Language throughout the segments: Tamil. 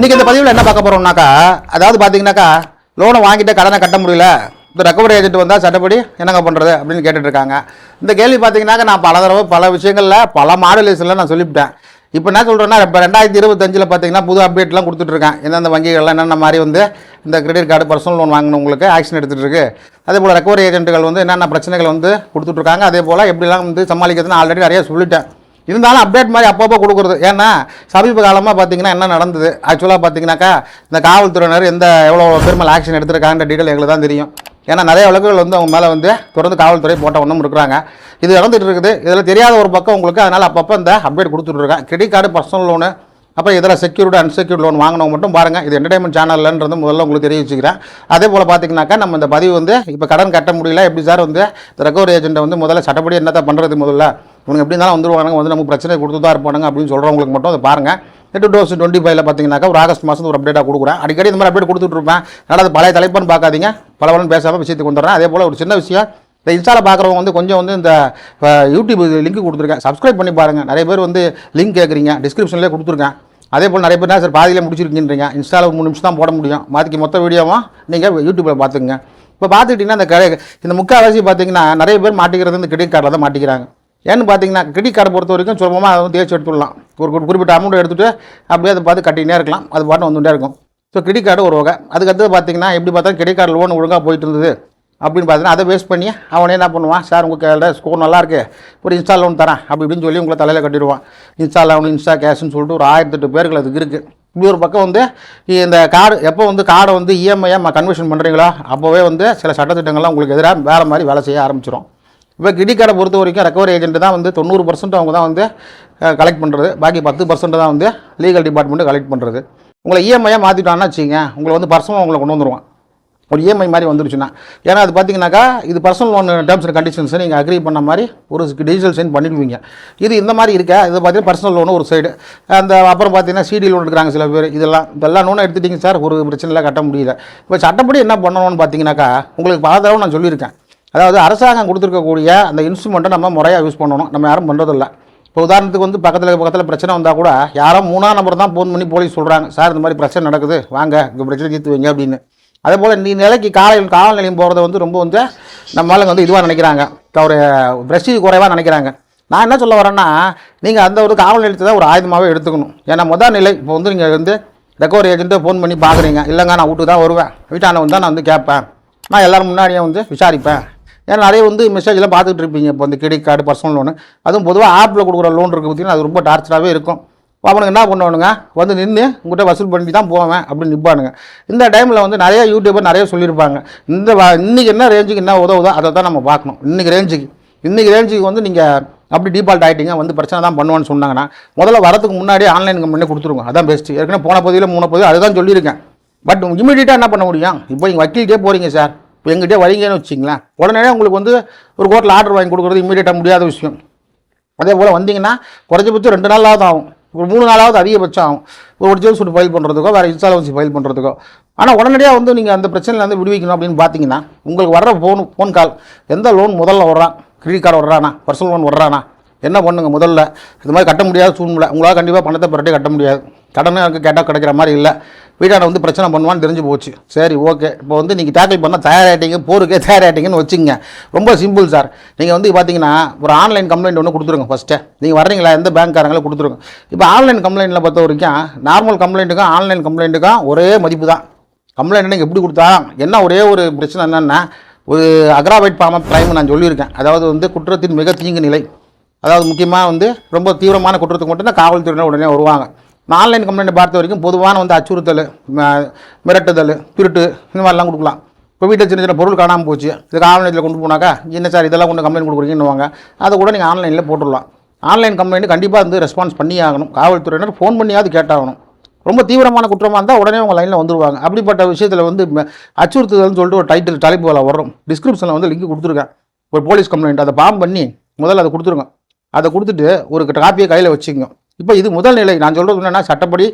இன்றைக்கி இந்த பதிவில் என்ன பார்க்க போகிறோம்னாக்கா, அதாவது பார்த்தீங்கன்னாக்கா லோனை வாங்கிட்டு கடனை கட்ட முடியல, இந்த ரெக்கவரி ஏஜென்ட் வந்தால் சட்டப்படி என்னங்க பண்ணுறது அப்படின்னு கேட்டுட்ருக்காங்க. இந்த கேள்வி பார்த்தீங்கன்னாக்கா நான் பல தடவை பல விஷயங்களில் பல மாடுலேஷனில் நான் சொல்லிவிட்டேன். இப்போ என்ன சொல்கிறேன்னா, இப்போ 2025 பார்த்தீங்கன்னா புது அப்டேட்லாம் கொடுத்துட்ருக்கேன். எந்தெந்த வங்கிகள்லாம் என்னென்ன மாதிரி இந்த கிரெடிட் கார்டு பர்சனல் லோன் வாங்கினவங்களுக்கு ஆக்ஷன் எடுத்துகிட்டு இருக்கு. அதே போல் ரெக்கவரி ஏஜென்ட்டுகள் என்னென்ன பிரச்சனைகள் கொடுத்துட்ருக்காங்க. அதே போல் எப்படிலாம் சமாளிக்கிறதுன்னு ஆல்ரெடி நிறைய சொல்லிட்டேன். இருந்தாலும் அப்டேட் மாதிரி அப்பப்போ கொடுக்குறது. ஏன்னா சமீப காலமாக பார்த்தீங்கன்னா என்ன நடந்தது ஆக்சுவலாக பார்த்தீங்கன்னாக்கா, இந்த காவல்துறையினர் எவ்வளோ பேர் மேலே ஆக்ஷன் எடுத்துருக்காங்கன்ற டீட்டெயில் எங்களுக்கு தான் தெரியும். ஏன்னா நிறைய வழக்குகள் அவங்க மேலே தொடர்ந்து காவல்துறை போட்ட ஒன்றும் இருக்கிறாங்க. இது நடந்துகிட்டு இருக்குது. இதில் தெரியாத ஒரு பக்கம் உங்களுக்கு. அதனால் அப்பப்போ இந்த அப்டேட் கொடுத்துட்ருக்கேன். கிரெடிட் கார்டு பர்சனல் லோனு அப்புறம் இதில் செக்யூர்டு அன்செக்யூர்ட் லோன் வாங்கினவங்க மட்டும் பாருங்கள். இது என்டர்டைன்மெண்ட் சேனல்ன்றது முதல்ல உங்களுக்கு தெரிய வச்சுக்கிறேன். அதே போல் பார்த்தீங்கன்னாக்கா நம்ம இந்த பதிவு இப்போ கடன் கட்ட முடியல, எப்படி சார் இந்த ரெக்கவரி ஏஜென்ட்டை முதல்ல சட்டப்படி என்னத்தை பண்ணுறது, முதல்ல இவங்க எப்படி இருந்தாலும் வந்துருவாங்க, நமக்கு பிரச்சனை கொடுத்து தான் இருப்பானுங்க அப்படின்னு சொல்கிறவங்களுக்கு மட்டும் அதை பாருங்கள். 2025 பார்த்தீங்கன்னாக்கா ஒரு ஆகஸ்ட் மாதம் ஒரு அப்டேட்டாக கொடுக்குறேன். அடிக்கடி இந்த மாதிரி அப்டேட் கொடுத்துட்ருப்பேன். அதனால் அது பழைய தலைப்புன்னு பார்க்காதீங்க, பலவரும் பேசாமல் விஷயத்துக்கு வந்துடுறேன். அதே போல் ஒரு சின்ன விஷயம், இந்த இன்ஸ்டாவில் பார்க்குறவங்க கொஞ்சம் இந்த யூடியூப் லிங்க் கொடுத்துருக்கேன், சப்ஸ்கிரைப் பண்ணி பாருங்கள். நிறைய பேர் லிங்க் கேட்குறீங்க, டிஸ்கிரிப்ஷன்லேயே கொடுத்துருக்கேன். அதே போல் நிறைய பேர் சார் பாதியில் முடிச்சிருக்கீன்றீங்க. இன்ஸ்டாவில் 3 நிமிஷம் தான் போட முடியும், மாற்றிக்கு மொத்த வீடியோவும் நீங்கள் யூடியூப்பில் பார்த்துக்குங்க. இப்போ பார்த்துக்கிட்டிங்கன்னா இந்த முக்கால்வாசி பார்த்தீங்கன்னா நிறைய பேர் மாட்டிக்கிறது இந்த கிரெடிட் கார்டில் தான் மாட்டிக்கிறாங்க. ஏன்னு பார்த்தீங்கன்னா கிரெடிட் கார்டை பொறுத்த வரைக்கும் சுலபமாக அதை தேய்ச்சி எடுத்துடலாம். ஒரு குறிப்பிட்ட அமௌண்ட் எடுத்துகிட்டு அப்படியே அதை பார்த்து கட்டினே இருக்கலாம், அது பாட்டு வந்துகிட்டே இருக்கும். ஸோ கிரெடிட் கார்டு ஒரு வகை. அதுக்கடுத்து பார்த்தீங்கன்னா எப்படி பார்த்தா கிரெடிட் கார்டு லோன் ஒழுங்காக போயிட்டு இருந்தது அப்படின்னு பார்த்தீங்கன்னா அதை வேஸ்ட் பண்ணி அவனே என்ன பண்ணுவான், சார் உங்களுக்கு ஸ்கோர் நல்லாயிருக்கு, ஒரு இன்ஸ்டா லோன் தரேன் அப்படி இப்படின்னு சொல்லி உங்களை தலையில் கட்டிடுவான். இன்ஸ்டா லோன், இன்ஸ்டா கேஷ்ன்னு சொல்லிட்டு ஒரு 1008 பேர்கள் அதுக்கு இருக்குது. இப்படி ஒரு பக்கம் இந்த கார்டு எப்போ கார்டை இஎம்ஐயாக கன்வர்ஷன் பண்ணுறீங்களோ அப்போவே சில சட்டத்திட்டங்கள்லாம் உங்களுக்கு எதிராக வேறு மாதிரி வேலை செய்ய ஆரம்பிச்சிடும். இப்போ கிரெடிட் கார்டை பொறுத்த வரைக்கும் ரெக்கவரி ஏஜென்ட் தான் 90% அவங்க தான் கலெக்ட் பண்ணுறது. பாக்கி 10% தான் லீகல் டிபார்ட்மெண்ட்டு கலெக்ட் பண்ணுறது. உங்களை இஎம்ஐயாக மாற்றிட்டான்னா வச்சுங்க, உங்களை பர்சனல் உங்களை கொண்டு வந்துடுவான். ஒரு இஎம்ஐ மாதிரி வந்துருச்சுன்னா, ஏன்னா அது பார்த்தீங்கன்னாக்கா இது பர்சனல் லோன் டேர்ம்ஸ் அண்ட் கண்டிஷன்ஸை நீங்கள் அக்ரி பண்ண மாதிரி ஒரு டிஜிட்டல் சைன் பண்ணிடுவீங்க. இது இந்த மாதிரி இருக்கா, இது பார்த்தீங்கன்னா பர்சனல் லோனு ஒரு சைடு. அப்புறம் பார்த்தீங்கன்னா சிடி லோன் எடுக்கிறாங்க சில பேர். இதெல்லாம் லோனை எடுத்துட்டிங்க சார், ஒரு பிரச்சனையில் கட்ட முடியல. இப்போ சட்டப்படி என்ன பண்ணணும்னு பார்த்தீங்கன்னாக்கா, உங்களுக்கு பல தடவை நான் சொல்லியிருக்கேன். அதாவது அரசாங்கம் கொடுத்துருக்கக்கூடிய அந்த இன்ஸ்ட்ருமெண்ட்டை நம்ம முறையாக யூஸ் பண்ணணும். நம்ம யாரும் பண்ணுறதில்ல. இப்போ உதாரணத்துக்கு பக்கத்தில் பிரச்சனை வந்தால் கூட யாரோ 3ஆம் நம்பர் தான் ஃபோன் பண்ணி போலீஸ் சொல்கிறாங்க, சார் இந்த மாதிரி பிரச்சனை நடக்குது, வாங்க இந்த பிரச்சனை தீர்த்து வைங்க அப்படின்னு. அதே போல் நீ நிலைக்கு காவல் நிலையம் போகிறத ரொம்ப நம்ம ஆளுங்க இதுவாக நினைக்கிறாங்க, ஒரு பிரஸ்டீஜ் குறைவாக நினைக்கிறாங்க. நான் என்ன சொல்ல வரேன்னா, நீங்கள் அந்த ஒரு காவல் நிலையத்தை தான் ஒரு ஆயுதமாகவே எடுத்துக்கணும். ஏன்னா முதல் நிலை இப்போ நீங்கள் ரெக்கவரி ஏஜென்ட்டை ஃபோன் பண்ணி பார்க்குறீங்க, இல்லைங்க நான் வீட்டுக்கு தான் வருவேன், வீட்டான தான் நான் கேட்பேன், நான் எல்லோரும் முன்னாடியே விசாரிப்பேன். ஏன்னா நிறைய மெசேஜெலாம் பார்த்துட்டு இருப்பீங்க. இப்போ கிரெடிட் கார்டு பர்சனல் லோனு, அதுவும் பொதுவாக ஆப்பில் கொடுக்குற லோன் இருக்குது பார்த்தீங்கன்னா, அது ரொம்ப டார்ச்சராகவே இருக்கும். அவனுக்கு என்ன பண்ணுவானுங்க, நின்று உங்கள்கிட்ட வசூல் பண்ணி தான் போவேன் அப்படின்னு நிற்பானுங்க. இந்த டைமில் நிறைய யூடியூபர் நிறைய சொல்லியிருப்பாங்க, இன்றைக்கி என்ன ரேஞ்சுக்கு என்ன உதவுதோ அதை தான் நம்ம பார்க்கணும். இன்றைக்கி ரேஞ்சுக்கு நீங்கள் அப்படி டிஃபால்ட் ஆகிட்டீங்க, பிரச்சனை தான் பண்ணுவான்னு சொன்னாங்கன்னா, முதல்ல வரதுக்கு முன்னாடியே ஆன்லைன் கம்பெனி கொடுத்துருங்க, அதான் பெஸ்ட்டு. ஏற்கனவே போன பகுதியில் 3 பகுதியில் அதுதான் சொல்லியிருக்கேன். பட் இமீடியட்டாக என்ன பண்ண முடியும், இப்போ நீங்கள் வக்கீல்கிட்டே போகிறீங்க சார், இப்போ எங்கிட்டே வரீங்கன்னு வச்சிங்களேன், உடனே உங்களுக்கு ஒரு கோர்ட்டில் ஆர்டர் வாங்கி கொடுக்குறது இமீடியட்டாக முடியாத விஷயம். அதே போல் வந்தீங்கன்னா குறைஞ்சபட்சம் 2 நாளாவது ஆகும், ஒரு 3 நாளாவது அதிகபட்சம் ஆகும், ஒரு ஜெயில் சூட் ஃபைல் பண்ணுறதுக்கோ வேறு இன்சால்வன்சி ஃபைல் பண்ணுறதுக்கோ. ஆனால் உடனடியாக நீங்கள் அந்த பிரச்சனையில் விடுவிக்கணும் அப்படின்னு பார்த்தீங்கன்னா, உங்களுக்கு வர்ற ஃபோன் கால், எந்த லோன் முதல்ல வர்றான், கிரெடிட் கார்டு வர்றானா, பர்சனல் லோன் வர்றானா, என்ன பண்ணுங்க, முதல்ல இது மாதிரி கட்ட முடியாத சூழ்நிலை, உங்களால் கண்டிப்பாக பணத்தை புரட்டி கட்ட முடியாது, கடனை கேட்டால் கிடைக்கிற மாதிரி இல்லை, வீட்டான பிரச்சனை பண்ணுவான்னு தெரிஞ்சு போச்சு. சரி ஓகே, இப்போ நீங்கள் டேக்கிள் பண்ண தயாராகிட்டீங்க, போருக்கே தயாராகிட்டீங்கன்னு வச்சுங்க. ரொம்ப சிம்பிள் சார். நீங்கள் பார்த்தீங்கன்னா ஒரு ஆன்லைன் கம்ப்ளைண்ட் ஒன்று கொடுத்துருங்க. ஃபஸ்ட்டு நீங்கள் வர்றீங்களா, எந்த பேங்க்காரங்களும் கொடுத்துருங்க. இப்போ ஆன்லைன் கம்ப்ளைண்ட்டில் பொறுத்த வரைக்கும் நார்மல் கம்ப்ளைண்ட்டுக்கும் ஆன்லைன் கம்ப்ளைண்ட்டுக்கும் ஒரே மதிப்பு தான். கம்ப்ளைண்ட் நீங்கள் எப்படி கொடுத்தா என்ன, ஒரே ஒரு பிரச்சனை என்னென்னா, ஒரு அக்ராவைட் ஃபார்ம் ஆஃப் கிரைம் நான் சொல்லியிருக்கேன். அதாவது குற்றத்தின் மிக தீங்கு நிலை, அதாவது முக்கியமாக ரொம்ப தீவிரமான குற்றத்துக்கு மட்டும்தான் காவல்துறையினர் உடனே வருவாங்க. ஆன்லைன் கம்ப்ளைண்ட்டை பார்த்த வரைக்கும் பொதுவான அச்சுறுத்தல், மிரட்டுதல், திருட்டு இந்த மாதிரிலாம் கொடுக்கலாம். இப்போ வீட்டில் சின்ன சின்ன பொருள் காணாமல் போச்சு, இது காவல் நிலையத்தில் கொண்டு போனாக்கா, என்ன சார் இதெல்லாம் கொண்டு கம்ப்ளைண்ட் கொடுக்குறீங்கன்னு அதை கூட நீங்கள் ஆன்லைனில் போட்டுடலாம். ஆன்லைன் கம்ப்ளைண்ட் கண்டிப்பாக ரெஸ்பான்ஸ் பண்ணி ஆகணும். காவல்துறையினர் ஃபோன் பண்ணியாவது கேட்டாகணும். ரொம்ப தீவிரமான குற்றமாக இருந்தால் உடனே உங்கள் லைனில் வந்துடுவாங்க. அப்படிப்பட்ட விஷயத்தில் அச்சுறுத்துதல்னு சொல்லிட்டு ஒரு தலைப்பு வரும். டிஸ்கிரிப்ஷனில் லிங்க் கொடுத்துருக்கேன். ஒரு போலீஸ் கம்ப்ளைண்ட் அதை ஃபார்ம் பண்ணி முதல்ல அதை கொடுத்துருங்க. அதை கொடுத்துட்டு ஒரு காப்பியை கையில் வச்சுக்கோங்க. இப்போ இது முதல் நிலை. நான் சொல்கிறது என்னென்னா, சட்டப்படி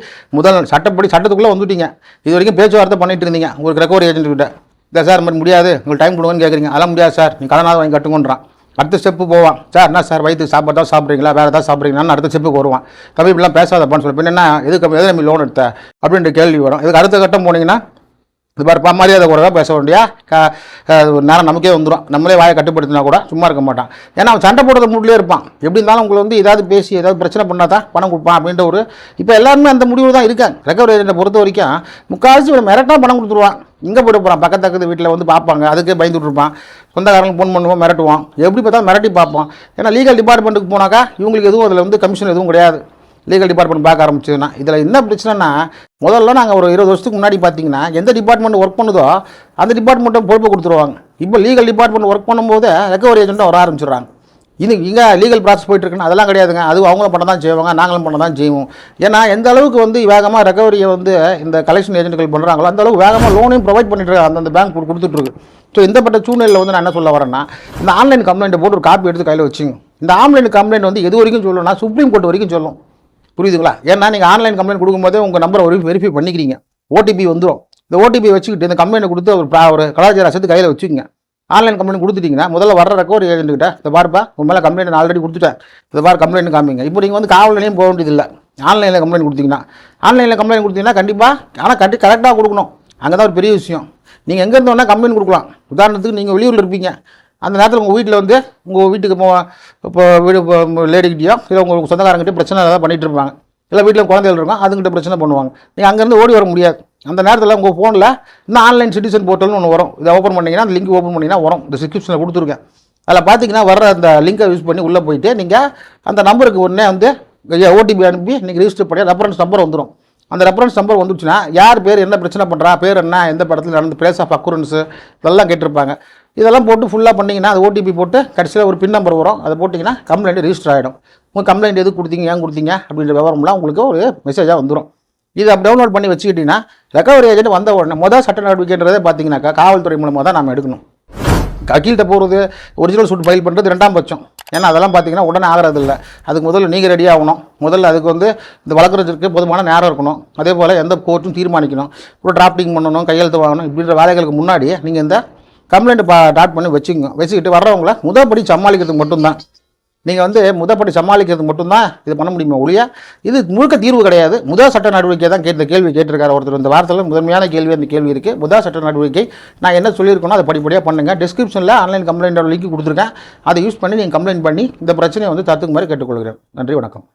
சட்டத்துக்குள்ளே வந்துட்டீங்க. இது வரைக்கும் பேச்சுவார்த்தை பண்ணிட்டு இருந்தீங்க ஒரு ரெக்கவரி ஏஜென்ட் கிட்ட. இல்லை சார் மாதிரி முடியாது, உங்களுக்கு டைம் கொடுங்கன்னு கேட்குறீங்க. அதெல்லாம் முடியாது சார், நீ கடனாவது வாங்கி கட்டுங்கன்றான். அடுத்த ஸ்டெப்பு போவான். சார் என்ன சார் வயிற்றுக்கு சாப்பாடு தான் சாப்பிட்றீங்களா, வேறு ஏதாவது சாப்பிட்றீங்களான்னு அடுத்த ஸ்டெப்புக்கு வருவான். தம்பி இப்படிலாம் பேசாதப்பான்னு சொல்லி பின்னா எது நம்ம லோன் எடுத்த அப்படின்ற கேள்வி வரும். இதுக்கு அடுத்த கட்டம் போனீங்கன்னா இது பாருப்பா மரியாதை குறைவாக பேச வேண்டிய நேரம் நமக்கே வந்துடும். நம்மளே வாயை கட்டுப்படுத்தினா கூட சும்மா இருக்க மாட்டான். ஏன்னா அவன் சண்டை போடுறது மூட்லேயே இருப்பான். எப்படி இருந்தாலும் உங்களை வந்து ஏதாவது பேசி ஏதாவது பிரச்சனை பண்ணால் தான் பணம் கொடுப்பான் அப்படின்ற ஒரு இப்போ எல்லாருமே அந்த முடிவு தான் இருக்காங்க. ரெக்கவரி ஏஜென்ட்டை பொறுத்த வரைக்கும் முக்கால்வாசி ஒரு மிரட்டாக பணம் கொடுத்துருவான். இங்கே போய்ட்டு போகிறான், பக்கத்து வீட்டில் வந்து பார்ப்பாங்க, அதுக்கே பயந்துட்டு இருப்பான். சொந்தக்காரங்களுக்கு ஃபோன் பண்ணுவோம், மிரட்டுவான். எப்படி பார்த்தா மிரட்டி பார்ப்போம். ஏன்னா லீகல் டிபார்ட்மெண்ட்டுக்கு போனாக்கா இவங்களுக்கு எதுவும் அதில் வந்து கமிஷன் எதுவும் கிடையாது. லீகல் டிபார்ட்மெண்ட் பார்க்க ஆரம்பிச்சதுன்னா இதில் என்ன பிரச்சனைனா, முதல்ல நாங்கள் ஒரு 20 வருஷத்துக்கு முன்னாடி பார்த்தீங்கன்னா எந்த டிபார்ட்மெண்ட் ஒர்க் பண்ணுதோ அந்த டிபார்ட்மெண்ட்டை பொறுப்பை கொடுத்துருவாங்க. இப்போ லீகல் டிபார்ட்மெண்ட் ஒர்க் பண்ணும்போது ரெக்கவரி ஏஜென்ட்டாக வர ஆரம்பிச்சிடுறாங்க. இங்கே லீகல் ப்ராசஸ் போயிட்டுருக்குன்னா அதெல்லாம் கிடையாதுங்க. அது அவங்களும் பண்ண தான் செய்வாங்க, நாங்களும் பண்ண தான் செய்வோம். ஏன்னா எந்த அளவுக்கு வந்து வேகமாக ரெக்கவரியை வந்து இந்த கலெக்ஷன் ஏஜென்ட்கள் பண்ணுறாங்களோ அந்த அளவுக்கு வேகமாக லோனையும் ப்ரொவைட் பண்ணிட்டு இருக்காங்க, அந்த பேங்க் கொடுத்துட்ருக்கு. ஸோ இந்தப்பட்ட சூழ்நிலையில் வந்து நான் என்ன சொல்ல வரேன்னா, இந்த ஆன்லைன் கம்ப்ளைண்ட்டை போட்டு ஒரு காப்பி எடுத்து கையில் வச்சுங்க. இந்த ஆன்லைன் கம்ப்ளைண்ட் வந்து எது வரைக்கும் சொல்லணும்னா சுப்ரீம் கோர்ட் வரைக்கும் சொல்லும். புரியுதுங்களா? ஏன்னா நீங்கள் ஆன்லைன் கம்ப்ளைண்ட் கொடுக்கும்போதே உங்கள் நம்பரை வெரிஃபை பண்ணிக்கிறீங்க, ஓடிபி வந்துடும். இந்த ஓடிபி வச்சுக்கிட்டு இந்த கம்ப்ளைண்ட் கொடுத்து ஒரு கலாச்சார அசத்து கையில் வச்சுக்கோங்க. ஆன்லைன் கம்ப்ளைண்ட் கொடுத்துட்டிங்கன்னா முதல்ல வர ரெக்கவரி ஏஜென்ட்கிட்ட இந்த பாருப்பா உங்கள் மேலே கம்ப்ளைண்ட் நான் ஆல்ரெடி கொடுத்துட்டேன், இந்த பார் கம்ப்ளைண்ட் காமிங்க. இப்போ நீங்கள் வந்து காவல் நிலையம் போக வேண்டியதில்லை. ஆன்லைனில் கம்ப்ளைண்ட் கொடுத்தீங்கன்னா கண்டிப்பாக ஆனால் கரெக்டாக கொடுக்கணும். அங்கே தான் ஒரு பெரிய விஷயம். நீங்கள் எங்கே இருந்தோன்னா கம்ப்ளைண்ட் கொடுக்கலாம். உதாரணத்துக்கு நீங்கள் வெளியூரில் இருப்பீங்க, அந்த நேரத்தில் உங்கள் வீட்டில் வந்து உங்கள் வீட்டுக்கு இப்போ வீடு லேடிக்கிட்டேயோ இல்லை உங்கள் சொந்தக்காரங்கிட்டே பிரச்சனை ஏதாவது பண்ணிகிட்டு இருப்பாங்க, இல்லை வீட்டில் குழந்தைகள் இருக்கும் அதுங்கிட்ட பிரச்சனை பண்ணுவாங்க. நீங்கள் அங்கேருந்து ஓடி வர முடியாது. அந்த நேரத்தில் உங்கள் ஃபோனில் இந்த ஆன்லைன் சிட்டிசன் போர்ட்டல்னு ஒன்று வரும். இதை ஓப்பன் பண்ணிங்கன்னா அந்த லிங்க் ஓப்பன் பண்ணிங்கன்னா வரும். இந்த டிஸ்கிரிப்ஷனில் கொடுத்துருக்கேன். அதில் பார்த்தீங்கன்னா வர்ற அந்த லிங்கை யூஸ் பண்ணி உள்ளே போயிட்டு நீங்கள் அந்த நம்பருக்கு உடனே வந்து ஓடிபி அனுப்பி நீங்கள் ரிஜிஸ்டர் பண்ணி ரெஃபரன்ஸ் நம்பர் வந்துடும். அந்த ரெஃபரன்ஸ் நம்பர் வந்துச்சுன்னா யார் பேர் என்ன பிரச்சனை பண்ணுறா, பேர் என்ன, எந்த படத்தில் நடந்த பிளேஸ் ஆஃப் அக்குரன்ஸு இதெல்லாம் கேட்டிருப்பாங்க. இதெல்லாம் போட்டு ஃபுல்லாக பண்ணிங்கன்னா அது ஓடிபி போட்டு கடைசியில் ஒரு பின் நம்பர் வரும். அதை போட்டிங்கன்னா கம்ப்ளைண்ட் ரிஜிஸ்டர் ஆகிடும். உங்கள் கம்ப்ளைண்ட் எது கொடுத்தீங்க, ஏன் கொடுத்தீங்க அப்படின்ற விவரம்லாம் உங்களுக்கு ஒரு மெசேஜாக வந்துடும். இதை டவுன்லோட் பண்ணி வச்சுக்கிட்டிங்கன்னா ரெக்கவரி ஏஜென்ட் வந்த உடனே முதல் சட்ட நடவடிக்கைன்றதே பார்த்தீங்கன்னாக்கா காவல்துறை மூலமாக தான் நம்ம எடுக்கணும். வக்கீல்கிட்ட போகிறது, ஒரிஜினல் சூட் ஃபைல் பண்ணுறது 2ஆம் பட்சம். ஏன்னா அதெல்லாம் பார்த்தீங்கன்னா உடனே ஆகிறது இல்லை. அதுக்கு முதல்ல நீங்கள் ரெடி ஆகணும். முதல்ல அதுக்கு வந்து இந்த வழக்கறிஞருக்கு போதுமான நேரம் இருக்கணும். அதே போல் எந்த கோர்ட்டும் தீர்மானிக்கணும், ஒரு டிராஃப்டிங் பண்ணணும், கையெழுத்து வாங்கணும். இப்படின்ற வேலைகளுக்கு முன்னாடியே நீங்கள் இந்த கம்ப்ளைண்ட் டாட் பண்ணி வச்சுக்கிட்டு வர்றவங்கள முதப்படி சமாளிக்கிறதுக்கு மட்டும்தான். நீங்கள் வந்து முதப்படி சமாளிக்கிறது மட்டும்தான் இது பண்ண முடியுமா ஒழிய இது முழுக்க தீர்வு கிடையாது. முதல் சட்ட நடவடிக்கை தான் கேள்வி கேட்டிருக்காரு ஒருத்தர். இந்த வாரத்தில் முதன்மையான கேள்வி அந்த கேள்வி இருக்குது. முதல் சட்ட நடவடிக்கை நான் என்ன சொல்லியிருக்கணும் அதை படிப்படியாக பண்ணுங்கள். டிஸ்கிரிப்ஷனில் ஆன்லைன் கம்ப்ளைண்டோட லிங்க் கொடுத்துருக்கேன். அதை யூஸ் பண்ணி நீங்கள் கம்ப்ளைண்ட் பண்ணி இந்த பிரச்சனையை வந்து தடுத்துக்கு மாதிரி கேட்டுக்கொள்கிறேன். நன்றி, வணக்கம்.